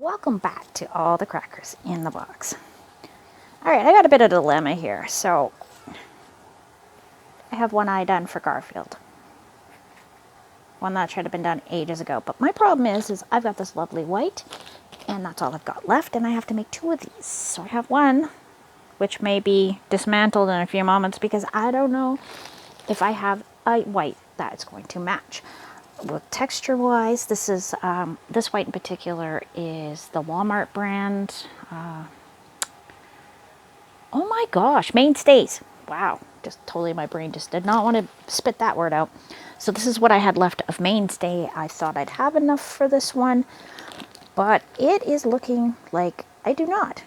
Welcome back to all the crackers in the box. Alright, I got a bit of a dilemma here. So, I have one eye done for Garfield. One that should have been done ages ago. But my problem is I've got this lovely white, and that's all I've got left, and I have to make two of these. So I have one, which may be dismantled in a few moments, because I don't know if I have a white that's going to match. With texture-wise, this is this white in particular is the Walmart brand. Oh my gosh, Mainstays. Wow, just totally, my brain just did not want to spit that word out. So this is what I had left of Mainstay. I thought I'd have enough for this one, but it is looking like I do not.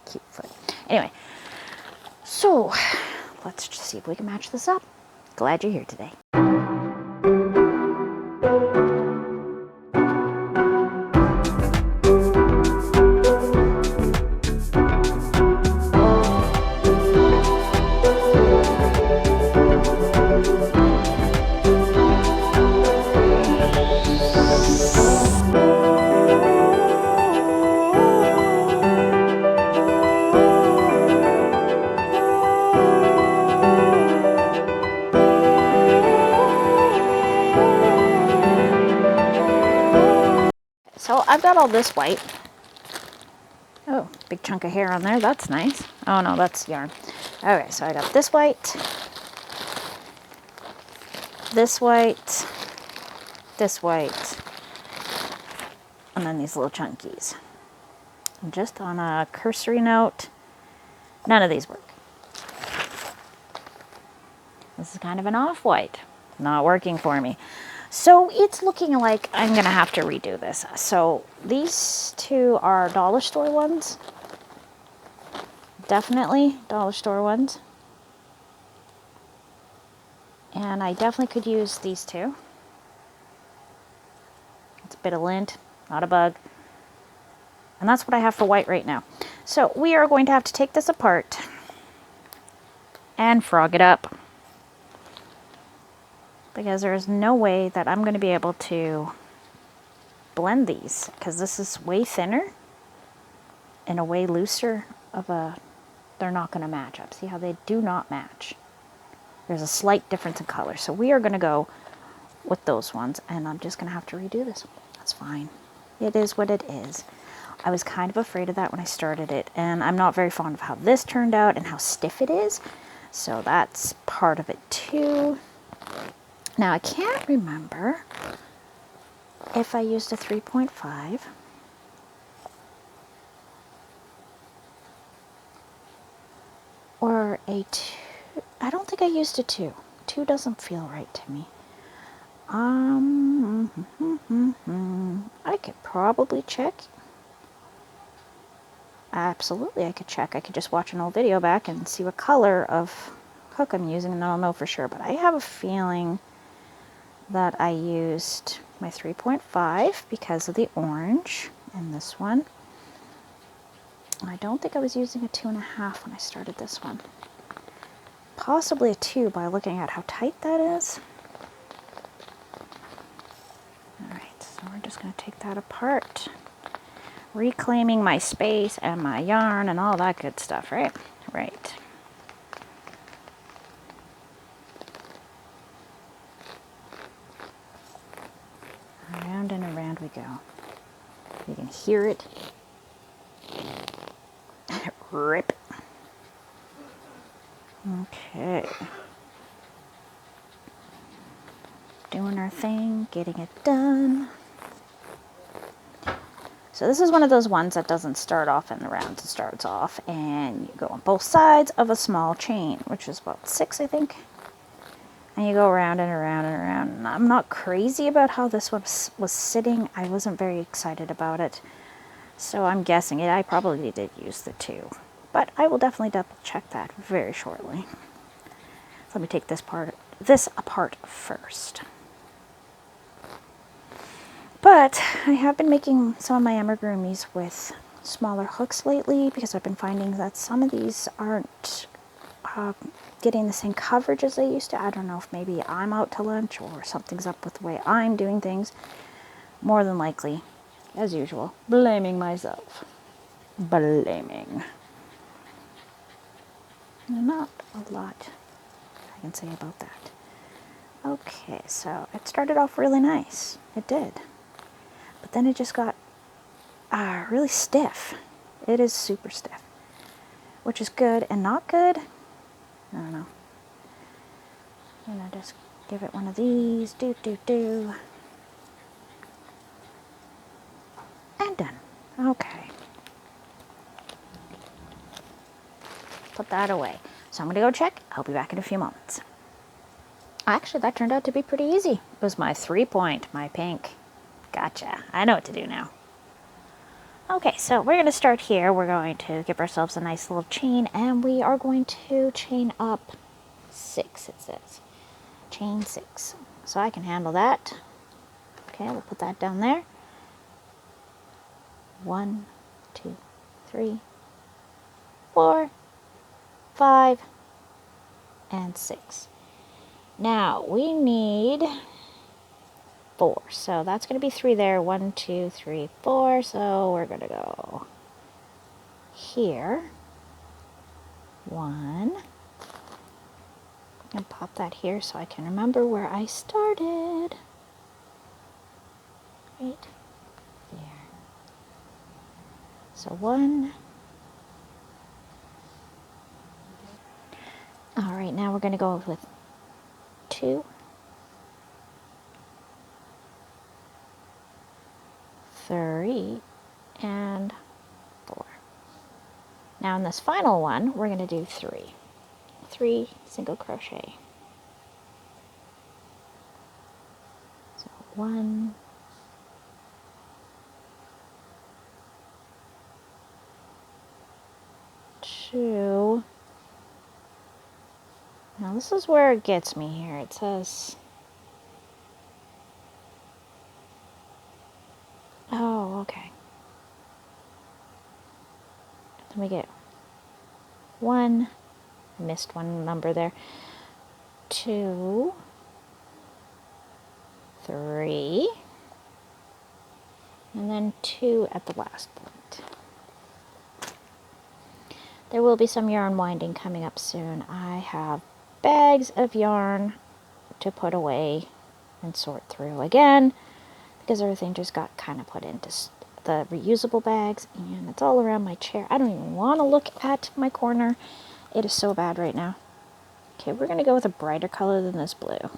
Cute foot. Anyway, so let's just see if we can match this up. Glad you're here today. So I've got all this white. Oh, big chunk of hair on there. That's nice. Oh no, that's yarn. Okay, so I got this white, this white, this white, and then these little chunkies. And just on a cursory note, none of these work. This is kind of an off-white. Not working for me. So it's looking like I'm going to have to redo this. So these two are dollar store ones. Definitely dollar store ones. And I definitely could use these two. It's a bit of lint, not a bug. And that's what I have for white right now. So we are going to have to take this apart and frog it up, because there is no way that I'm going to be able to blend these, because this is way thinner and a way looser of a, they're not going to match up. See how they do not match? There's a slight difference in color. So we are going to go with those ones, and I'm just going to have to redo this. That's fine. It is what it is. I was kind of afraid of that when I started it, and I'm not very fond of how this turned out and how stiff it is. So that's part of it too. Now, I can't remember if I used a 3.5 or a 2. I don't think I used a 2. 2 doesn't feel right to me. I could probably check. Absolutely, I could check. I could just watch an old video back and see what color of hook I'm using, and then I'll know for sure. But I have a feeling that I used my 3.5 because of the orange in this one. I don't think I was using a 2.5 when I started this one. Possibly a 2 by looking at how tight that is. Alright, so we're just going to take that apart. Reclaiming my space and my yarn and all that good stuff, right? Right. Around and around we go. You can hear it. Rip. Okay. Doing our thing, getting it done. So this is one of those ones that doesn't start off in the rounds. It starts off and you go on both sides of a small chain, which is about 6, I think. And you go around and around and around. And I'm not crazy about how this was sitting. I wasn't very excited about it. So I'm guessing it. I probably did use the 2. But I will definitely double check that very shortly. Let me take this apart first. But I have been making some of my amigurumis with smaller hooks lately, because I've been finding that some of these aren't getting the same coverage as they used to. I don't know if maybe I'm out to lunch or something's up with the way I'm doing things. More than likely, as usual, blaming myself. Blaming. Not a lot I can say about that. Okay, so it started off really nice. It did. But then it just got really stiff. It is super stiff. Which is good and not good. I don't know. I'm gonna just give it one of these. Do. And done. Okay. Put that away. So I'm gonna go check. I'll be back in a few moments. Actually, that turned out to be pretty easy. It was my 3-point, my pink. Gotcha. I know what to do now. Okay, so we're going to start here. We're going to give ourselves a nice little chain, and we are going to chain up 6, it says. Chain 6. So I can handle that. Okay, we'll put that down there. 1, 2, 3, 4, 5, and 6. Now, we need 4. So that's going to be 3 there. 1, 2, 3, 4. So we're going to go here. 1. And pop that here so I can remember where I started. Right there. So 1. All right, now we're going to go with 2. 3 and 4. Now in this final one, we're going to do 3. 3 single crochet. So 1, 2. Now this is where it gets me here. It says, oh, okay. Then we get 1, missed one number there, 2, 3, and then 2 at the last point. There will be some yarn winding coming up soon. I have bags of yarn to put away and sort through again because everything just got kind of put into the reusable bags and it's all around my chair. I don't even want to look at my corner. It is so bad right now. Okay, we're going to go with a brighter color than this blue.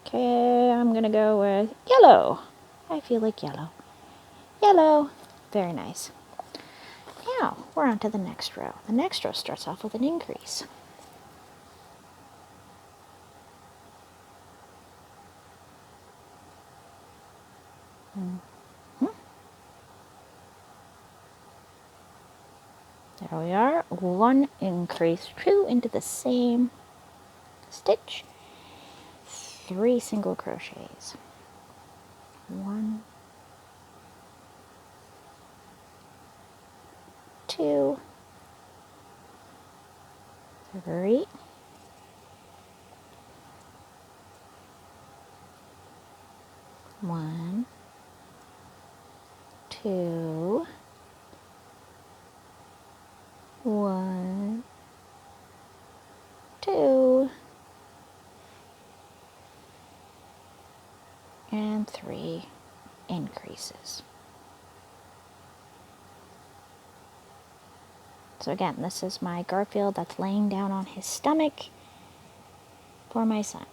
Okay, I'm going to go with yellow. I feel like yellow. Yellow. Very nice. Now, we're on to the next row. The next row starts off with an increase. There we are. 1 increase, 2 into the same stitch, 3 single crochets. 1, 2, 3, 1, 2, 1, 2, and 3 increases. So again, this is my Garfield that's laying down on his stomach for my son.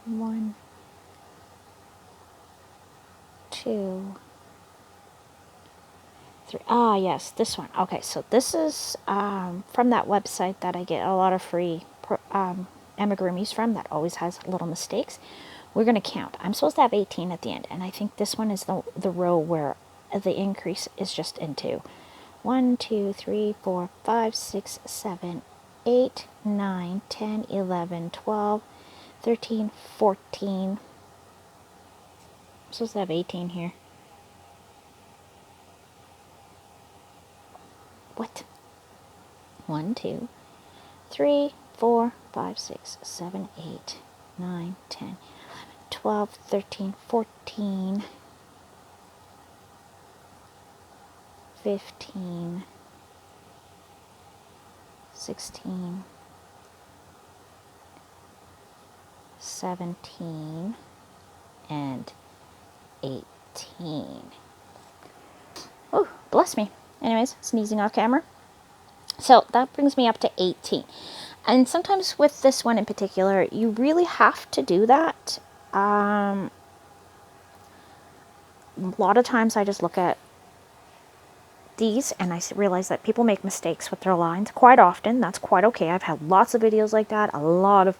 1, 2, 3. Ah, yes, this one. Okay, so this is from that website that I get a lot of free amigurumis from that always has little mistakes. We're going to count. I'm supposed to have 18 at the end, and I think this one is the row where the increase is just in 2. 1, 2, 3, 4, 5, 6, 7, 8, 9, 10, 11, 12, 13, 14. I'm supposed to have 18 here. What? 1, 2, 3, 4, 5, 6, 7, 8, 9, 10, 11, 12, 13, 14. 15, 16, 17, and 18. Oh, bless me. Anyways, sneezing off camera. So that brings me up to 18. And sometimes with this one in particular, you really have to do that. A lot of times I just look at these and I realize that people make mistakes with their lines quite often. That's quite okay. I've had lots of videos like that, a lot of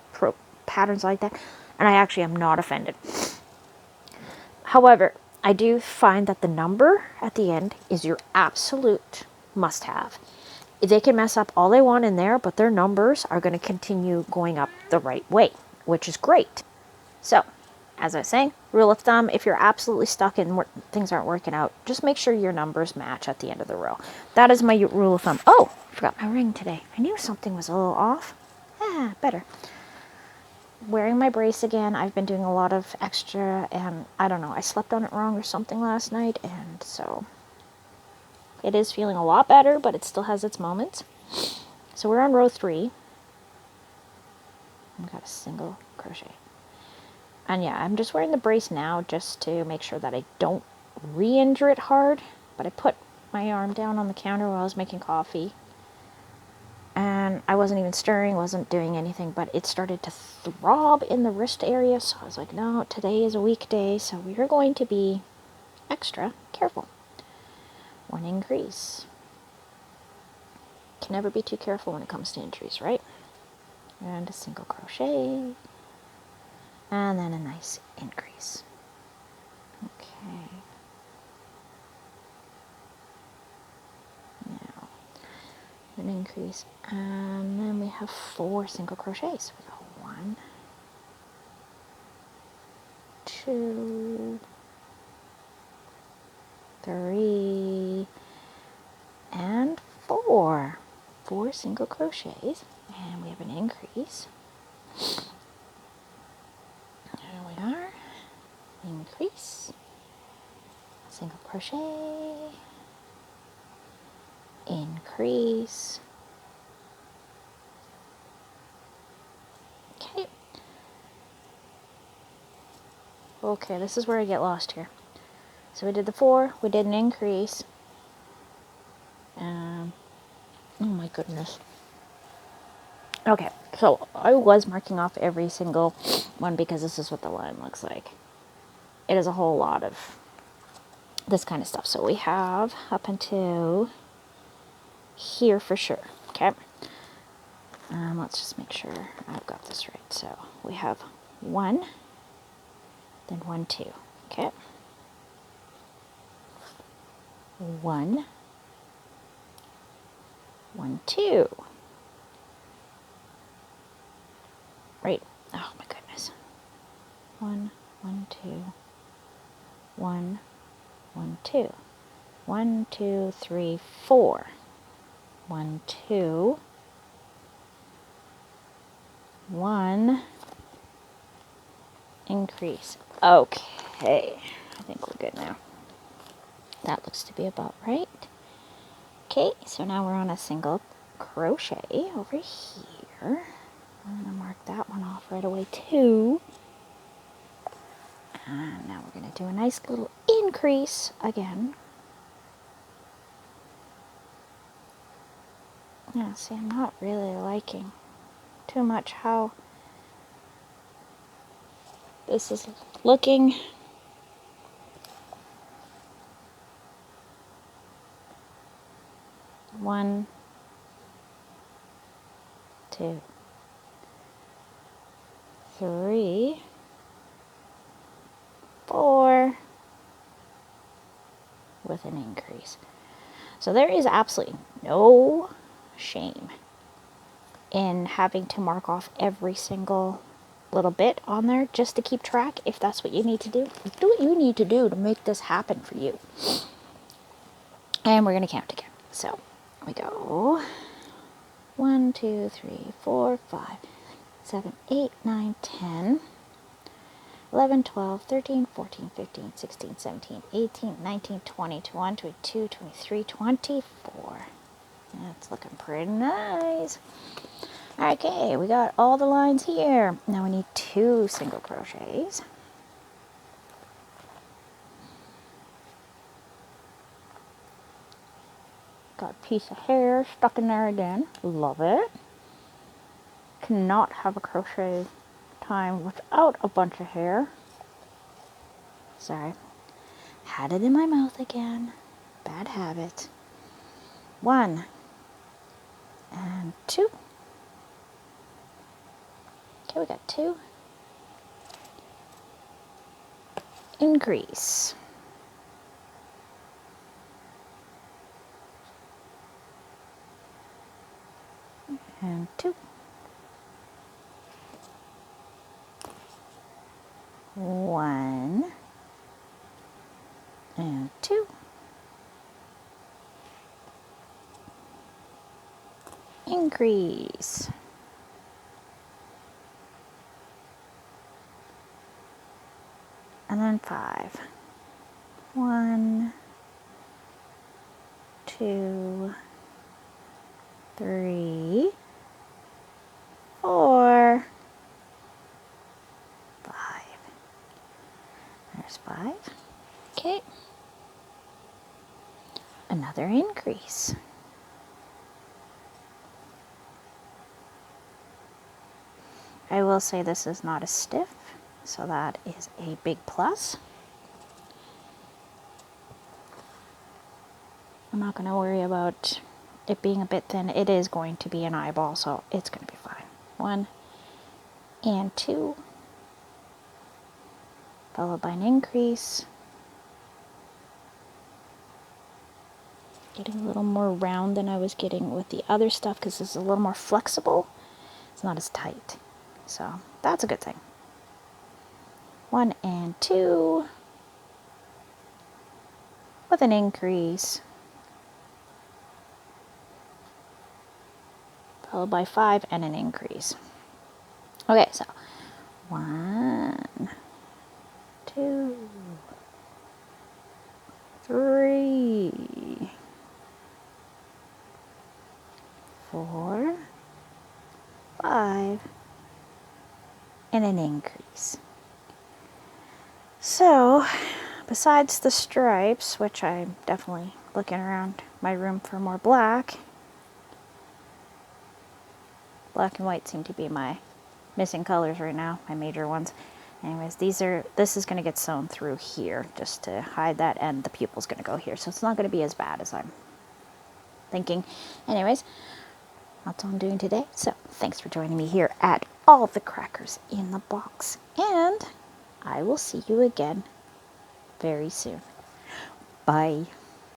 patterns like that, and I actually am not offended. However, I do find that the number at the end is your absolute must-have. They can mess up all they want in there, but their numbers are going to continue going up the right way, which is great. So, as I was saying, rule of thumb, if you're absolutely stuck and things aren't working out, just make sure your numbers match at the end of the row. That is my rule of thumb. Oh, I forgot my ring today. I knew something was a little off. Better. Wearing my brace again. I've been doing a lot of extra, and I don't know, I slept on it wrong or something last night, and so it is feeling a lot better, but it still has its moments. So we're on row 3. I've got a single crochet. And yeah, I'm just wearing the brace now just to make sure that I don't re-injure it hard. But I put my arm down on the counter while I was making coffee. And I wasn't even stirring, wasn't doing anything, but it started to throb in the wrist area. So I was like, no, today is a weekday, so we are going to be extra careful. 1 increase. Can never be too careful when it comes to injuries, right? And a single crochet. And then a nice increase. Okay. Now, an increase. And then we have 4 single crochets. We go 1, 2, 3, and 4. 4 single crochets. And we have an increase. There we are. Increase. Single crochet. Increase. Okay. Okay, this is where I get lost here. So we did the 4, we did an increase. Oh my goodness. Okay, so I was marking off every single one because this is what the line looks like. It is a whole lot of this kind of stuff. So we have up until here for sure, okay? Let's just make sure I've got this right. So we have 1, then 1, 2, okay? 1, 1, 2. Right. Oh my goodness. 1, 1, 2. 1, 1, 2. 1, 2, 3, 4. 1, 2. 1. Increase. Okay. I think we're good now. That looks to be about right. Okay, so now we're on a single crochet over here. I'm going to mark that one off right away too. And now we're going to do a nice little increase again. Yeah, see, I'm not really liking too much how this is looking. One, 2, 3, 4, with an increase. So there is absolutely no shame in having to mark off every single little bit on there just to keep track. If that's what you need to do, do what you need to do to make this happen for you. And we're going to count again. So we go 1, 2, 3, 4, 5, 7, 8, 9, 10. 11, 12, 13, 14, 15, 16, 17, 18, 19, 20, 21, 22, 23, 24. That's looking pretty nice. Okay, we got all the lines here. Now we need 2 single crochets. Got a piece of hair stuck in there again. Love it. Cannot have a crochet time without a bunch of hair. Sorry. Had it in my mouth again. Bad habit. 1 and 2. Okay, we got 2. Increase. And 2. 1 and 2. Increase. And then 5. 1, 2, 3, 4, 5. There's 5. Okay. Another increase. I will say this is not as stiff, so that is a big plus. I'm not going to worry about it being a bit thin. It is going to be an eyeball, so it's going to be fine. 1 and 2, followed by an increase. Getting a little more round than I was getting with the other stuff because this is a little more flexible. It's not as tight, so that's a good thing. 1 and 2 with an increase, followed by 5 and an increase. Okay, so 1, 2, 3, 4, 5, and an increase. So, besides the stripes, which I'm definitely looking around my room for more black, black and white seem to be my missing colors right now, my major ones. Anyways, this is going to get sewn through here just to hide that, and the pupil's going to go here, so it's not going to be as bad as I'm thinking. Anyways, that's all I'm doing today. So thanks for joining me here at All the Crackers in the Box, and I will see you again very soon. Bye.